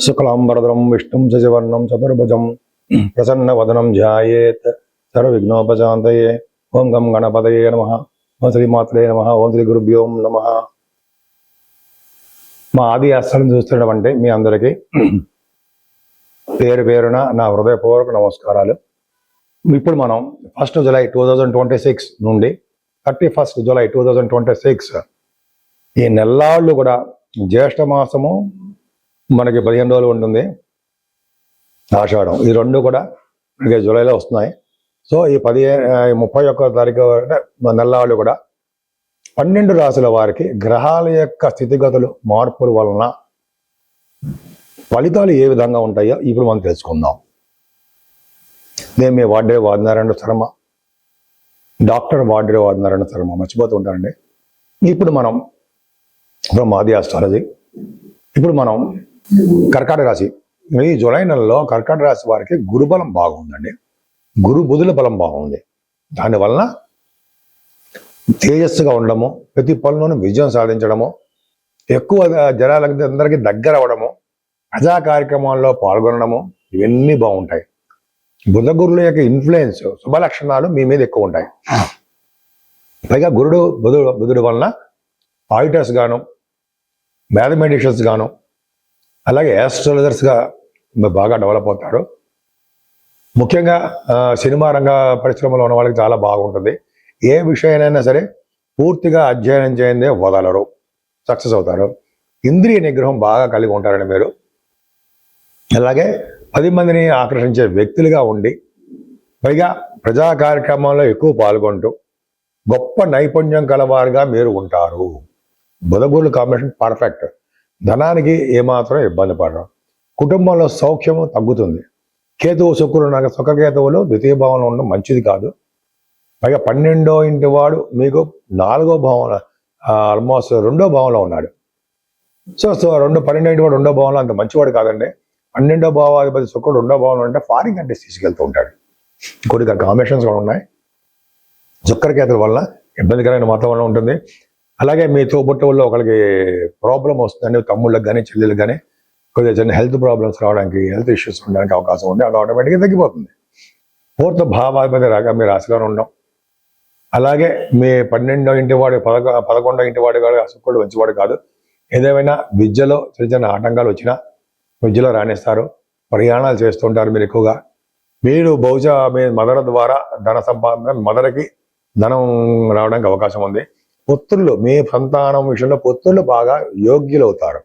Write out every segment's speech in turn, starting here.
శుక్లాంబరధరం విష్ణుం శశివర్ణం చతుర్భుజం ప్రసన్నవదనం ధ్యాయేత్ సర్వవిఘ్నోపశాంతయే. ఓం గం గణపతయే నమః. ఓం శ్రీమాత్రే నమః. ఓం శ్రీ గురుభ్యో నమః. మా ఆది ఆశ్రమం చూస్తున్నటువంటి మీ అందరికీ పేరు పేరున నా హృదయపూర్వక నమస్కారాలు. ఇప్పుడు మనం 1 జూలై 2026 నుండి 31 జూలై 2026 ఈ నెల్లాళ్ళు కూడా జ్యేష్ఠ మాసము మనకి 15 రోజులు ఉంటుంది, ఆషాఢం, ఈ రెండు కూడా మనకి జూలైలో వస్తున్నాయి. సో ఈ 31 తారీఖు నెల్లాళ్ళు కూడా 12 రాశుల వారికి గ్రహాల యొక్క స్థితిగతులు మార్పుల వలన ఫలితాలు ఏ విధంగా ఉంటాయో ఇప్పుడు మనం తెలుసుకుందాం. నేను మీ వాడ్రే వాదినారాయణ శర్మ, డాక్టర్ వాడ్రే వాదినారాయణ శర్మ, మర్చిపోతూ ఉంటానండి. ఇప్పుడు మనం ఆది ఆస్ట్రాలజీ. ఇప్పుడు మనం కర్కాటక రాశి, ఈ జూలై నెలలో కర్కాటక రాశి వారికి గురుబలం బాగుందండి. గురు బుధుల బలం బాగుంది. దానివలన తేజస్సుగా ఉండడము, ప్రతి పనులను విజయం సాధించడము, ఎక్కువ జనాలకి అందరికీ దగ్గర అవ్వడము, ప్రజా కార్యక్రమాల్లో పాల్గొనడము, ఇవన్నీ బాగుంటాయి. బుధ గురుల యొక్క ఇన్ఫ్లుయెన్స్, శుభ లక్షణాలు మీ మీద ఎక్కువ ఉంటాయి. పైగా బుధుడు వలన ఆడిటర్స్ గాను, మ్యాథమెటిషియన్స్ గాను, అలాగే ఆస్ట్రాలజర్స్గా బాగా డెవలప్ అవుతారు. ముఖ్యంగా సినిమా రంగ పరిశ్రమలో ఉన్న వాళ్ళకి చాలా బాగుంటుంది. ఏ విషయానైనా సరే పూర్తిగా అధ్యయనం చేయందే వదలరు, సక్సెస్ అవుతారు. ఇంద్రియ నిగ్రహం బాగా కలిగి ఉంటారండి మీరు. అలాగే 10 మందిని ఆకర్షించే వ్యక్తులుగా ఉండి, పైగా ప్రజా కార్యక్రమాల్లో ఎక్కువ పాల్గొంటూ గొప్ప నైపుణ్యం కలవారుగా మీరు ఉంటారు. బుధగురుల కాంబినేషన్ పర్ఫెక్ట్. ధనానికి ఏమాత్రం ఇబ్బంది పడరు. కుటుంబంలో సౌఖ్యము తగ్గుతుంది. కేతువు శుక్రుడు సుఖకేతువులు ద్వితీయ భావంలో ఉండడం మంచిది కాదు. పైగా 12వ ఇంటి వాడు మీకు 4వ భావం, ఆల్మోస్ట్ 2వ భావంలో ఉన్నాడు. సో 12వ ఇంటి వాడు 2వ భావంలో అంత మంచివాడు కాదండి. 12వ భావాధిపతి శుక్రుడు 2వ భావంలో ఉంటే ఫారిన్ కంట్రీస్ తీసుకెళ్తూ ఉంటాడు. కొన్ని కాంబినేషన్స్ కూడా ఉన్నాయి. శుక్రకేతుల వల్ల ఇబ్బందికరమైన వాతావరణం ఉంటుంది. అలాగే మీ తోబుట్టువుల్లో ఒకరికి ప్రాబ్లం వస్తుందండి, తమ్ముళ్ళకి కానీ చెల్లెళ్ళకి కానీ కొద్దిగా చిన్న హెల్త్ ప్రాబ్లమ్స్ రావడానికి, హెల్త్ ఇష్యూస్ ఉండడానికి అవకాశం ఉంది. అది ఆటోమేటిక్గా తగ్గిపోతుంది. 4వ భావాధిపతి రాగా మీరు రాశిలో ఉండడం, అలాగే మీ 12వ ఇంటి వాడు 11వ ఇంటి వాడు కాదు, శుక్రుడు మంచివాడు కాదు. ఏదేమైనా విద్యలో చిన్న చిన్న ఆటంకాలు వచ్చినా విద్యలో రాణిస్తారు. ప్రయాణాలు చేస్తుంటారు మీరు ఎక్కువగా. మీరు బహుశా మీ మదర్ ద్వారా ధన సంపాదన, మదర్కి ధనం రావడానికి అవకాశం ఉంది. పుత్రులు, మీ సంతానం విషయంలో పుత్రులు బాగా యోగ్యులవుతారు.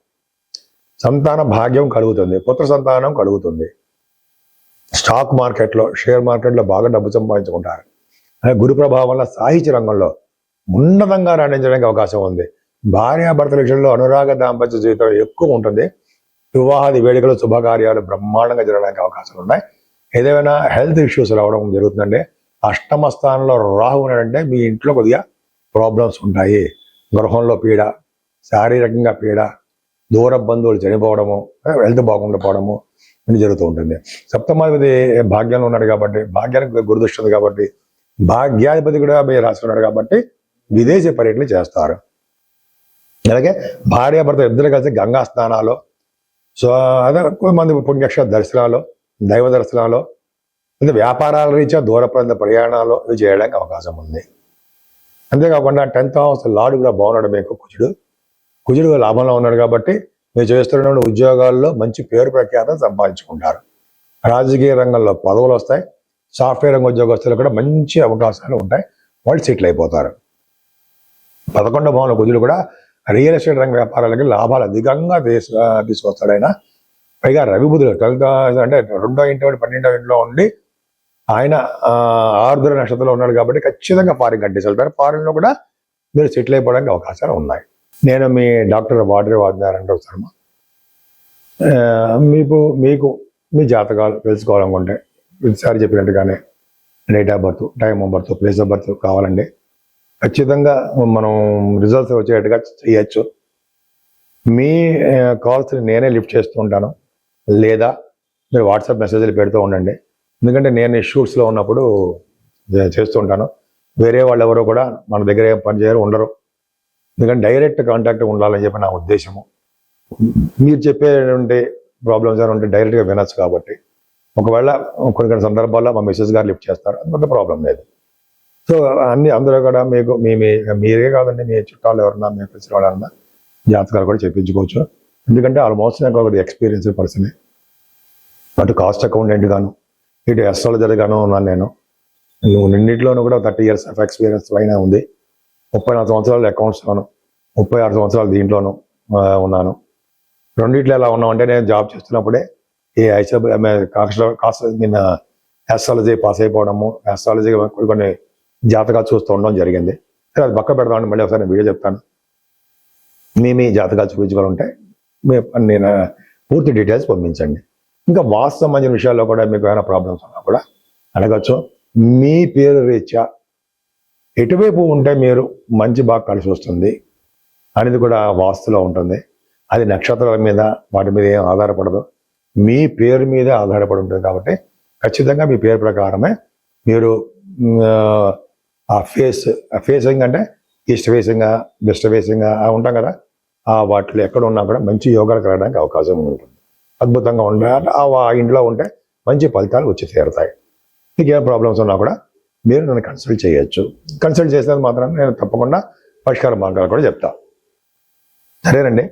సంతాన భాగ్యం కలుగుతుంది, పుత్ర సంతానం కలుగుతుంది. స్టాక్ మార్కెట్లో, షేర్ మార్కెట్లో బాగా డబ్బు సంపాదించుకుంటారు. గురు ప్రభావం వల్ల సాహిత్య రంగంలో ఉన్నతంగా రాణించడానికి అవకాశం ఉంది. భార్యాభర్తల విషయంలో అనురాగ దాంపత్య జీవితం ఎక్కువ ఉంటుంది. వివాహాది వేడుకలు, శుభకార్యాలు బ్రహ్మాండంగా జరగడానికి అవకాశాలు ఉన్నాయి. ఏదేమైనా హెల్త్ ఇష్యూస్ రావడం జరుగుతుందండి. అష్టమ స్థానంలో రాహు ఉన్నాడంటే మీ ఇంట్లో కొద్దిగా ప్రాబ్లమ్స్ ఉంటాయి. గృహంలో పీడ, శారీరకంగా పీడ, దూర బంధువులు చనిపోవడము, హెల్త్ బాగుండకపోవడము అని జరుగుతూ ఉంటుంది. సప్తమాధిపతి భాగ్యంలో ఉన్నాడు కాబట్టి, భాగ్యానికి గురుదృష్టి ఉంది కాబట్టి, భాగ్యాధిపతి కూడా మీ రాశి ఉన్నాడు కాబట్టి విదేశీ పర్యటనలు చేస్తారు. అలాగే భార్యాభర్త ఇద్దరు కలిసి గంగా స్నానాలు, సో అదే కొంతమంది పుణ్యక్షేత్ర దర్శనాలు, దైవ దర్శనాలు, అంటే వ్యాపారాల రీత్యా దూర ప్రాంత ప్రయాణాలు ఇవి చేయడానికి అవకాశం ఉంది. అంతేకాకుండా 10th హౌస్ లార్డ్ కూడా బాగున్నాడు మీకు. కుజుడు లాభంలో ఉన్నాడు కాబట్టి మీరు చేస్తున్న ఉద్యోగాల్లో మంచి పేరు ప్రఖ్యాతం సంపాదించుకుంటారు. రాజకీయ రంగంలో పదవులు వస్తాయి. సాఫ్ట్వేర్ రంగ ఉద్యోగస్తులు కూడా మంచి అవకాశాలు ఉంటాయి. వాళ్ళు సెటిల్ అయిపోతారు. 11వ భావంలో కుజుడు కూడా రియల్ ఎస్టేట్ రంగ వ్యాపారాలకి లాభాలు అధికంగా తీసుకొస్తాడు ఆయన. పైగా రవి బుధుడు 12th అంటే 2వ ఇంటి వాడు 12వ ఇంట్లో ఉండి ఆయన ఆర్ద్ర నక్షత్రంలో ఉన్నాడు కాబట్టి ఖచ్చితంగా ఫారిన్ కంట్రీస్ వెళ్తారు. ఫారిన్లో కూడా మీరు సెటిల్ అయిపోవడానికి అవకాశాలు ఉన్నాయి. నేను మీ డాక్టర్ వాడ్రే వాదినారాయణ శర్మ. మీకు మీ జాతకాలు తెలుసుకోవాలనుకుంటే ఈసారి చెప్పినట్టుగానే date of birth, time of birth, place of birth కావాలండి. ఖచ్చితంగా మనం రిజల్ట్స్ వచ్చేట్టుగా చేయొచ్చు. మీ కాల్స్ నేనే లిఫ్ట్ చేస్తూ ఉంటాను, లేదా మీరు వాట్సాప్ మెసేజ్లు పెడుతూ ఉండండి. ఎందుకంటే నేను షూట్స్లో ఉన్నప్పుడు చేస్తూ ఉంటాను. వేరే వాళ్ళు ఎవరో కూడా మన దగ్గర ఏం పని చేయరు, ఉండరు. ఎందుకంటే డైరెక్ట్ కాంటాక్ట్ ఉండాలని చెప్పి నా ఉద్దేశము. మీరు చెప్పేటువంటి ప్రాబ్లమ్స్ ఏమైనా ఉంటే డైరెక్ట్గా వినొచ్చు కాబట్టి ఒకవేళ కొన్ని సందర్భాల్లో మా మిస్సెస్ గారు లిఫ్ట్ చేస్తారు, అది పెద్ద ప్రాబ్లం లేదు. సో అందరూ కూడా మీకు మీరే కాదండి, మీ చుట్టాలు ఎవరన్నా మీ తెలిసిన వాళ్ళన్నా జాతకాలు కూడా చెప్పించుకోవచ్చు. ఎందుకంటే ఆల్మోస్ట్ నాకు ఒక ఎక్స్పీరియన్స్డ్ పర్సనే. అటు కాస్ట్ అకౌంటెంట్ గాను ఇటు అస్ట్రాలజర్ గాను ఉన్నాను నేను. నిన్నింటిలోనూ కూడా 30 years ఆఫ్ ఎక్స్పీరియన్స్ పైన ఉంది. 34 సంవత్సరాలు అకౌంట్స్లోను, 36 సంవత్సరాలు దీంట్లోనూ ఉన్నాను. రెండిట్లో ఎలా ఉన్నామంటే నేను జాబ్ చేస్తున్నప్పుడే ఈ ఆస్ట్రాలజీ పాస్ అయిపోవడము, ఆస్ట్రాలజీ కొన్ని జాతకాలు చూస్తూ ఉండడం జరిగింది. అది పక్క పెడదామని మళ్ళీ ఒకసారి వీడియో చెప్తాను. మీ జాతకాలు చూపించుకోవాలంటే నేను పూర్తి డీటెయిల్స్ పంపించండి. ఇంకా వాస్తు సంబంధించిన విషయాల్లో కూడా మీకు ఏమైనా ప్రాబ్లమ్స్ ఉన్నా కూడా అడగచ్చు. మీ పేరు రీత్యా ఎటువైపు ఉంటే మీరు మంచి బాగా కలిసి వస్తుంది అనేది కూడా వాస్తులో ఉంటుంది. అది నక్షత్రాల మీద వాటి మీద ఏం ఆధారపడదు, మీ పేరు మీదే ఆధారపడి ఉంటుంది. కాబట్టి ఖచ్చితంగా మీ పేరు ప్రకారమే మీరు ఆ ఫేసింగ్ అంటే ఈస్ట్ ఫేసింగ్, వెస్ట్ ఫేసింగ్ ఉంటాం కదా, ఆ వాటిలో ఎక్కడ ఉన్నా కూడా మంచి యోగాలు కలగడానికి అవకాశం ఉంటుంది. అద్భుతంగా ఉండాలి. ఆ ఇంట్లో ఉంటే మంచి ఫలితాలు వచ్చి తీరుతాయి. మీకు ఏ ప్రాబ్లమ్స్ ఉన్నా కూడా మీరు నన్ను కన్సల్ట్ చేయొచ్చు. కన్సల్ట్ చేసినది మాత్రం నేను తప్పకుండా పరిష్కార మార్గాలు కూడా చెప్తా. సరేనండి.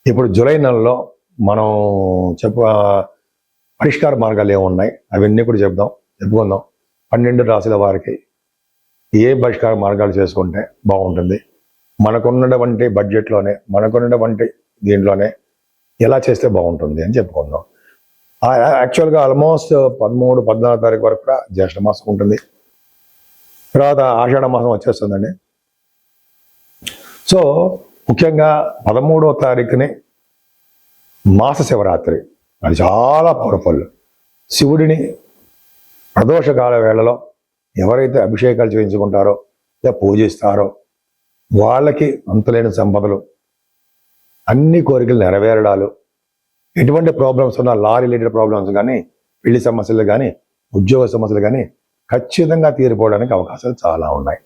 ఇప్పుడు జూలై నెలలో మనం పరిష్కార మార్గాలు ఏమున్నాయి అవన్నీ కూడా చెప్పుకుందాం. 12 రాశుల వారికి ఏ పరిష్కార మార్గాలు చేసుకుంటే బాగుంటుంది, మనకున్నటువంటి బడ్జెట్లోనే మనకున్నటువంటి దీంట్లోనే ఎలా చేస్తే బాగుంటుంది అని చెప్పుకుందాం. యాక్చువల్గా ఆల్మోస్ట్ 13, 14 తారీఖు వరకు కూడా జ్యేష్ఠ మాసం ఉంటుంది. తర్వాత ఆషాఢ మాసం వచ్చేస్తుందండి. సో ముఖ్యంగా 13వ తారీఖుని మాస శివరాత్రి, అది చాలా పవర్ఫుల్. శివుడిని ప్రదోషకాల వేళలో ఎవరైతే అభిషేకాలు చేయించుకుంటారో లేదా పూజిస్తారో వాళ్ళకి అంతులేని సంపదలు, అన్ని కోరికలు నెరవేరడాలు, ఎటువంటి ప్రాబ్లమ్స్ ఉన్నా లా రిలేటెడ్ ప్రాబ్లమ్స్ కానీ, పెళ్లి సమస్యలు కానీ, ఉద్యోగ సమస్యలు కానీ ఖచ్చితంగా తీరిపోవడానికి అవకాశాలు చాలా ఉన్నాయి.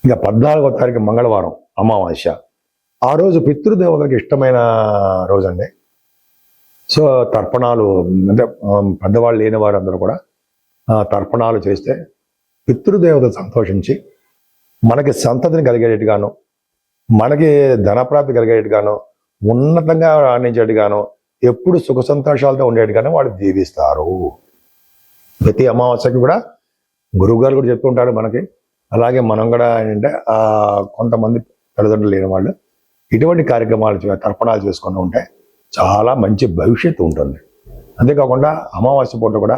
ఇంకా 14వ తారీఖు మంగళవారం అమావాస్య. ఆ రోజు పితృదేవతలకు ఇష్టమైన రోజు అండి. సో తర్పణాలు అంటే పెద్దవాళ్ళు లేని వారందరూ కూడా తర్పణాలు చేస్తే పితృదేవత సంతోషించి మనకి సంతతిని కలిగేట్టుగాను, మనకి ధనప్రాప్తి కలిగేట్టుగాను, ఉన్నతంగా రాణించేట్టుగాను, ఎప్పుడు సుఖ సంతోషాలతో ఉండేట్టుగాను వాళ్ళు జీవిస్తారు. ప్రతి అమావాస్యకి కూడా గురువుగారు కూడా చెప్తుంటారు మనకి. అలాగే మనం కూడా ఏంటంటే కొంతమంది తల్లిదండ్రులు లేని వాళ్ళు ఇటువంటి కార్యక్రమాలు తర్పణాలు చేసుకుని ఉంటే చాలా మంచి భవిష్యత్తు ఉంటుంది. అంతేకాకుండా అమావాస్య పూట కూడా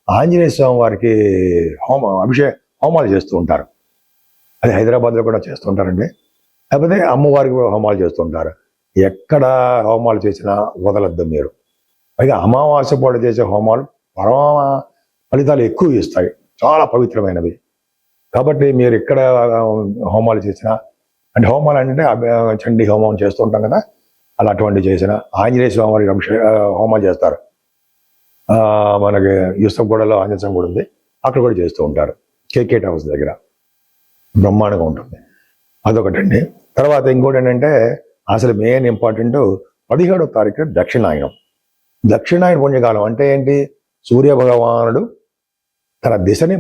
ఆంజనేయ స్వామి వారికి హోమాలు చేస్తూ ఉంటారు. అది హైదరాబాద్లో కూడా చేస్తుంటారండి. లేకపోతే అమ్మవారికి హోమాలు చేస్తుంటారు. ఎక్కడ హోమాలు చేసినా వదలద్దు మీరు. పైగా అమావాస్య పూట చేసే హోమాలు పరమ ఫలితాలు ఎక్కువ ఇస్తాయి, చాలా పవిత్రమైనవి. కాబట్టి మీరు ఎక్కడ హోమాలు చేసినా, అంటే హోమాలు అంటే చండీ హోమం చేస్తూ ఉంటాం కదా, అలా అటువంటి చేసిన ఆంజనేయ స్వామి వారికి హోమాలు చేస్తారు. మనకి యూసఫ్గూడలో ఆంజనేయ స్వామి కూడా ఉంది, అక్కడ కూడా చేస్తూ ఉంటారు. కేకేట్ హౌస్ దగ్గర బ్రహ్మాండంగా ఉంటుంది. అదొకటండి. తర్వాత ఇంకోటి ఏంటంటే అసలు మెయిన్ ఇంపార్టెంట్ 17వ తారీఖు దక్షిణాయనం. దక్షిణాయన పుణ్యకాలం అంటే ఏంటి? సూర్య భగవానుడు తన దిశని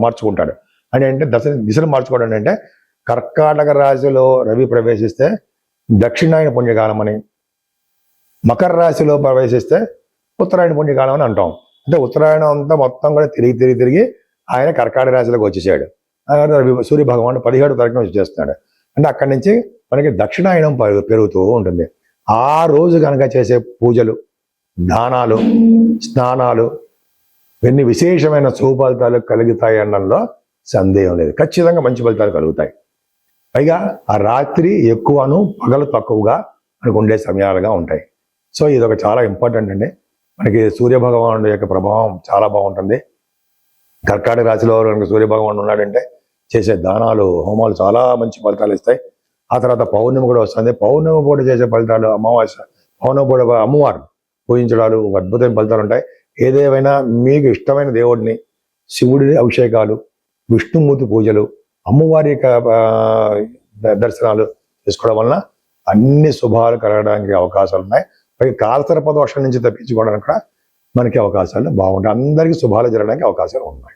మార్చుకుంటాడు. అంటే దిశను మార్చుకోవడం అంటే కర్కాటక రాశిలో రవి ప్రవేశిస్తే దక్షిణాయన పుణ్యకాలం అని, మకర రాశిలో ప్రవేశిస్తే ఉత్తరాయణ పుణ్యకాలం అని అంటాం. అంటే ఉత్తరాయణం అంతా మొత్తం కూడా తిరిగి ఆయన కర్కాటక రాశిలోకి వచ్చేసాడు. సూర్య భగవానుడు 17వ తారీఖున వచ్చేస్తున్నాడు. అంటే అక్కడి నుంచి మనకి దక్షిణాయనం పెరుగుతూ ఉంటుంది. ఆ రోజు కనుక చేసే పూజలు, దానాలు, స్నానాలు ఇవన్నీ విశేషమైన సుఫలితాలు కలుగుతాయి అనడంలో సందేహం లేదు. ఖచ్చితంగా మంచి ఫలితాలు కలుగుతాయి. పైగా ఆ రాత్రి ఎక్కువను పగలు తక్కువగా మనకు ఉండే సమయాలుగా ఉంటాయి. సో ఇది ఒక చాలా ఇంపార్టెంట్ అండి. మనకి సూర్య భగవానుడు యొక్క ప్రభావం చాలా బాగుంటుంది. కర్కాటక రాశిలో మనకి సూర్య భగవానుడు ఉన్నాడంటే చేసే దానాలు, హోమాలు చాలా మంచి ఫలితాలు ఇస్తాయి. ఆ తర్వాత పౌర్ణమి కూడా వస్తుంది. పౌర్ణమి పూట చేసే ఫలితాలు, అమావాస్య పౌర్ణమి పూట అమ్మవారు పూజించడాలు అద్భుతమైన ఫలితాలు ఉంటాయి. ఏదేమైనా మీకు ఇష్టమైన దేవుడిని, శివుడి అభిషేకాలు, విష్ణుమూర్తి పూజలు, అమ్మవారి యొక్క దర్శనాలు చేసుకోవడం వలన అన్ని శుభాలు కలగడానికి అవకాశాలు ఉన్నాయి. పైగా కాలసర్ప దోషం నుంచి తప్పించుకోవడానికి కూడా మనకి అవకాశాలు బాగుంటాయి. అందరికీ శుభాలు జరగడానికి అవకాశాలు ఉన్నాయి.